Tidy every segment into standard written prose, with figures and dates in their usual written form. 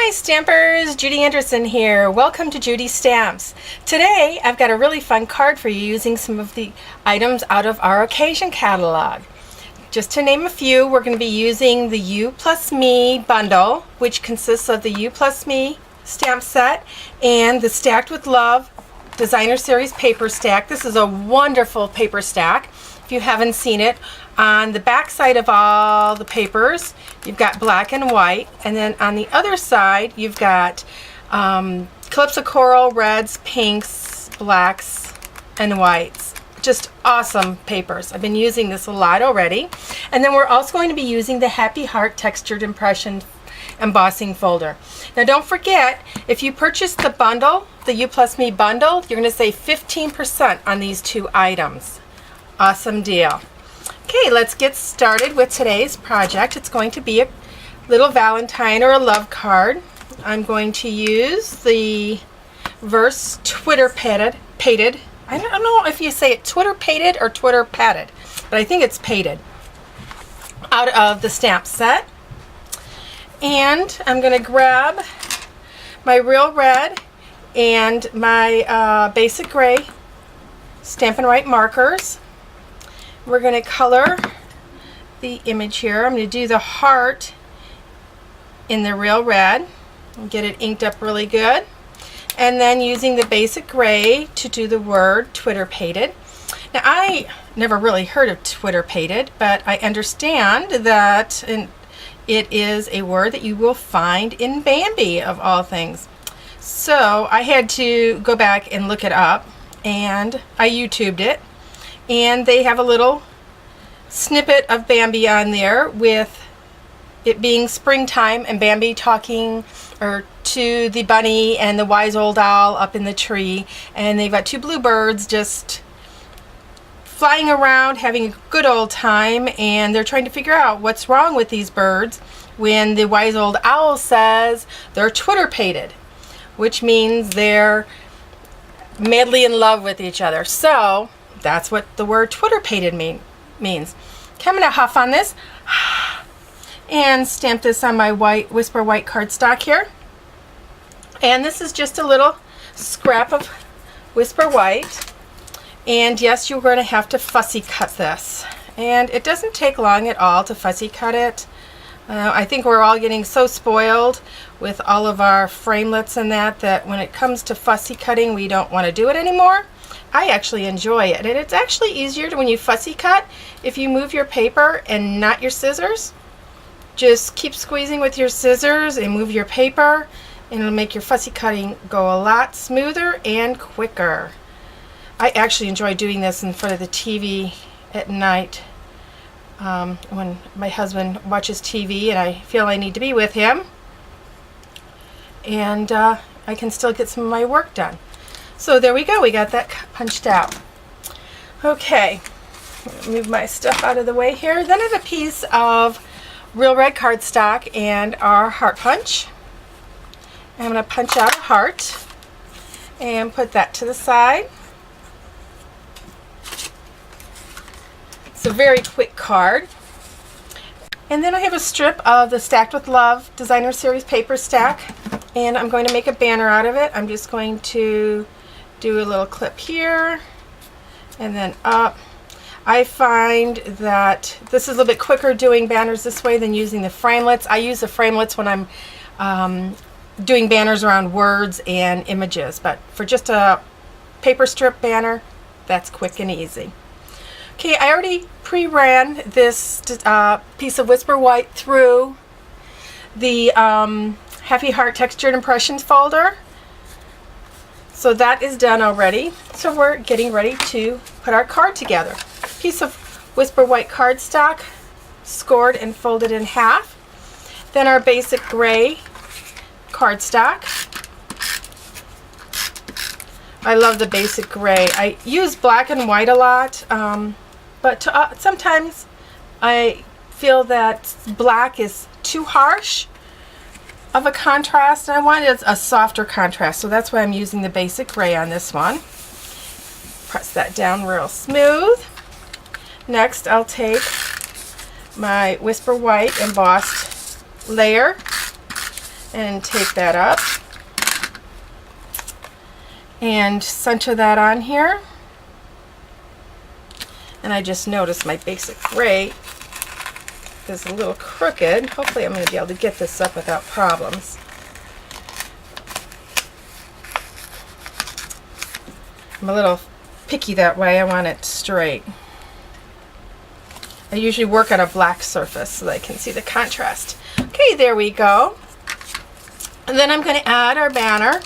Hi Stampers, Judy Anderson here. Welcome to Judy Stamps. Today I've got a really fun card for you using some of the items out of our occasion catalog. Just to name a few, we're going to be using the You Plus Me bundle, which consists of the You Plus Me stamp set and the Stacked with Love Designer Series paper stack. This is a wonderful paper stack. If you haven't seen it, on the back side of all the papers you've got black and white, and then on the other side you've got Calypso Coral, reds, pinks, blacks, and whites. Just awesome papers. I've been using this a lot already. And then we're also going to be using the Happy Heart Textured Impression embossing folder. Now don't forget, if you purchase the bundle, the You Plus Me bundle, you're going to save 15% on these two items. Awesome deal. Okay, let's get started with today's project. It's going to be a little Valentine or a love card. I'm going to use the Verse Twitter pated. I don't know if you say it Twitter pated or Twitter padded, but I think it's pated, out of the stamp set. And I'm going to grab my Real Red and my Basic Gray Stampin' Write markers. We're going to color the image here. I'm going to do the heart in the Real Red and get it inked up really good. And then using the Basic Gray to do the word Twitter pated. Now I never really heard of Twitter pated, but I understand that it is a word that you will find in Bambi, of all things. So I had to go back and look it up, and I YouTubed it. And they have a little snippet of Bambi on there with it being springtime and Bambi talking to the bunny and the wise old owl up in the tree. And they've got two bluebirds just flying around having a good old time, and they're trying to figure out what's wrong with these birds when the wise old owl says they're Twitter pated, which means they're madly in love with each other. So that's what the word Twitter pated means. Okay, I'm going to huff on this and stamp this on my white Whisper White cardstock here. And this is just a little scrap of Whisper White. And yes, you're going to have to fussy cut this. And it doesn't take long at all to fussy cut it. I think we're all getting so spoiled with all of our framelits and that when it comes to fussy cutting, we don't want to do it anymore. I actually enjoy it, and it's actually easier when you fussy cut if you move your paper and not your scissors. Just keep squeezing with your scissors and move your paper, and it'll make your fussy cutting go a lot smoother and quicker. I actually enjoy doing this in front of the TV at night when my husband watches TV and I feel I need to be with him, and I can still get some of my work done. So there we go, we got that punched out. Okay, move my stuff out of the way here. Then I have a piece of Real Red cardstock and our heart punch. I'm going to punch out a heart and put that to the side. It's a very quick card. And then I have a strip of the Stacked with Love Designer Series paper stack, and I'm going to make a banner out of it. I'm just going to do a little clip here and then up. I find that this is a little bit quicker doing banners this way than using the framelits. I use the framelits when I'm doing banners around words and images, but for just a paper strip banner, that's quick and easy. Okay, I already pre-ran this piece of Whisper White through the Happy Heart Textured Impressions folder. So that is done already. So we're getting ready to put our card together. Piece of Whisper White cardstock, scored and folded in half. Then our Basic Gray cardstock. I love the Basic Gray. I use black and white a lot, but sometimes I feel that black is too harsh of a contrast, and I wanted a softer contrast, so that's why I'm using the Basic Gray on this one. Press that down real smooth. Next, I'll take my Whisper White embossed layer And take that up and center that on here. And I just noticed my basic rate is a little crooked. Hopefully I'm going to be able to get this up without problems. I'm a little picky that way. I want it straight. I usually work on a black surface so that I can see the contrast. Okay, there we go. And then I'm going to add our banner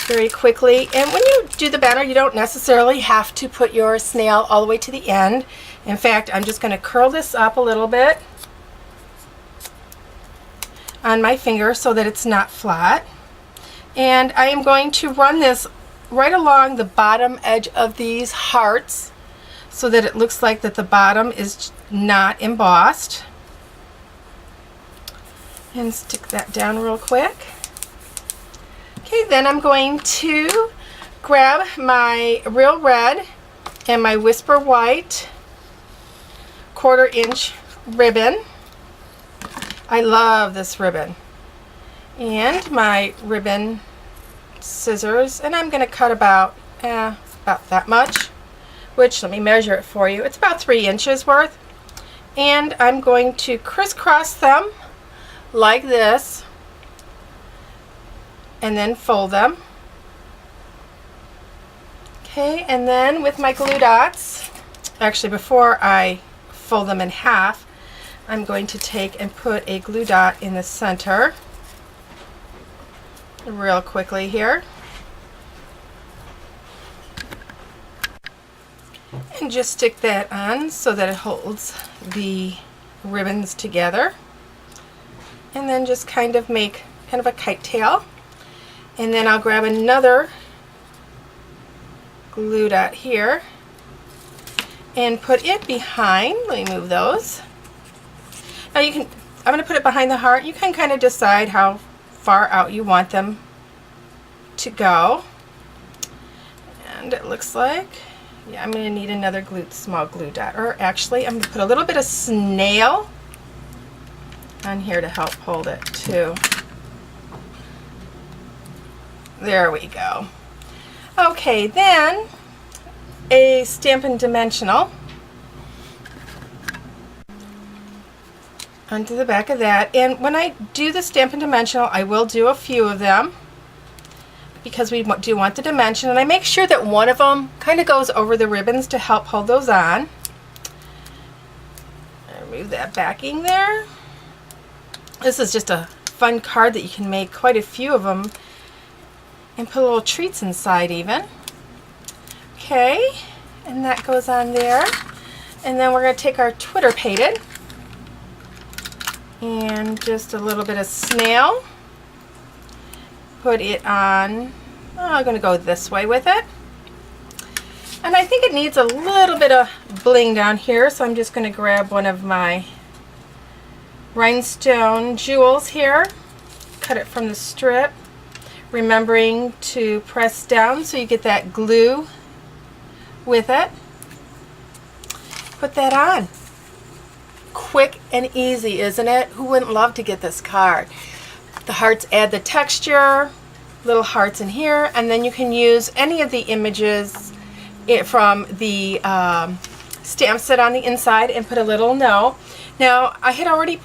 very quickly. And when you do the banner, you don't necessarily have to put your snail all the way to the end. In fact, I'm just going to curl this up a little bit on my finger so that it's not flat. And I am going to run this right along the bottom edge of these hearts so that it looks like that the bottom is not embossed. And stick that down real quick. Okay, then I'm going to grab my Real Red and my Whisper White 1/4 inch ribbon. I love this ribbon. And my ribbon scissors, and I'm going to cut about that much, which, let me measure it for you. It's about 3 inches worth. And I'm going to crisscross them like this and then fold them. Okay, and then with my glue dots, actually before I fold them in half, I'm going to take and put a glue dot in the center real quickly here. And just stick that on so that it holds the ribbons together. And then just kind of make kind of a kite tail. And then I'll grab another glue dot here and put it behind. Let me move those. Now you can, I'm going to put it behind the heart. You can kind of decide how far out you want them to go. And it looks like, yeah, I'm going to need another small glue dot. Or actually, I'm going to put a little bit of snail on here to help hold it too. There we go. Okay, then a Stampin' Dimensional onto the back of that. And when I do the Stampin' Dimensional, I will do a few of them because we do want the dimension. And I make sure that one of them kind of goes over the ribbons to help hold those on. Remove that backing there. This is just a fun card that you can make quite a few of them and put little treats inside even. Okay, and that goes on there. And then we're going to take our Twitter Pated and just a little bit of snail. Put it on, I'm going to go this way with it. And I think it needs a little bit of bling down here, so I'm just going to grab one of my rhinestone jewels here, cut it from the strip, remembering to press down so you get that glue with it. Put that on. Quick and easy, isn't it? Who wouldn't love to get this card? The hearts add the texture, little hearts in here, and then you can use any of the images from the stamp set on the inside and put a little note. Now, I had already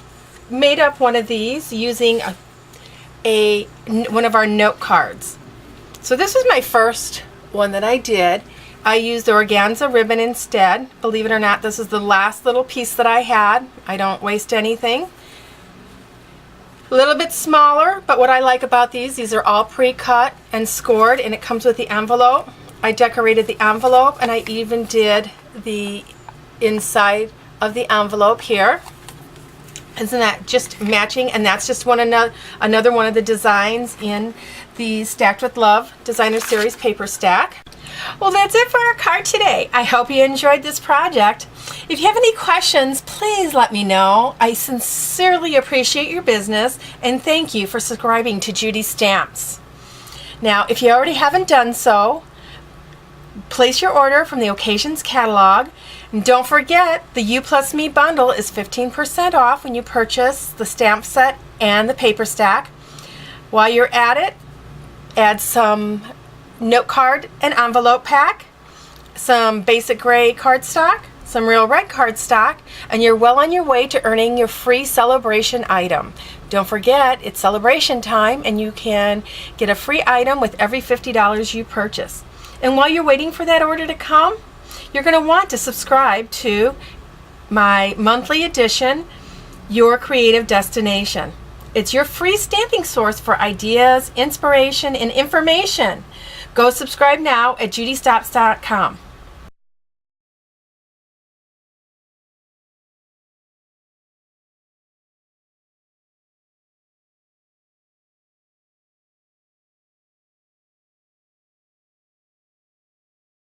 made up one of these using one of our note cards. So this was my first one that I did. I used the organza ribbon instead. Believe it or not, this is the last little piece that I had. I don't waste anything. A little bit smaller, but what I like about these are all pre-cut and scored, and it comes with the envelope. I decorated the envelope, and I even did the inside of the envelope here. Isn't that just matching? And that's just another one of the designs in the Stacked with Love Designer Series paper stack. Well, that's it for our card today. I hope you enjoyed this project. If you have any questions, please let me know. I sincerely appreciate your business, and thank you for subscribing to Judy Stamps. Now, if you already haven't done so, place your order from the Occasions catalog. And don't forget, the You Plus Me bundle is 15% off when you purchase the stamp set and the paper stack. While you're at it, add some note card and envelope pack, some basic gray cardstock, some real red cardstock, and you're well on your way to earning your free celebration item. Don't forget, it's celebration time and you can get a free item with every $50 you purchase. And while you're waiting for that order to come, you're going to want to subscribe to my monthly edition, Your Creative Destination. It's your free stamping source for ideas, inspiration, and information. Go subscribe now at judystamps.com.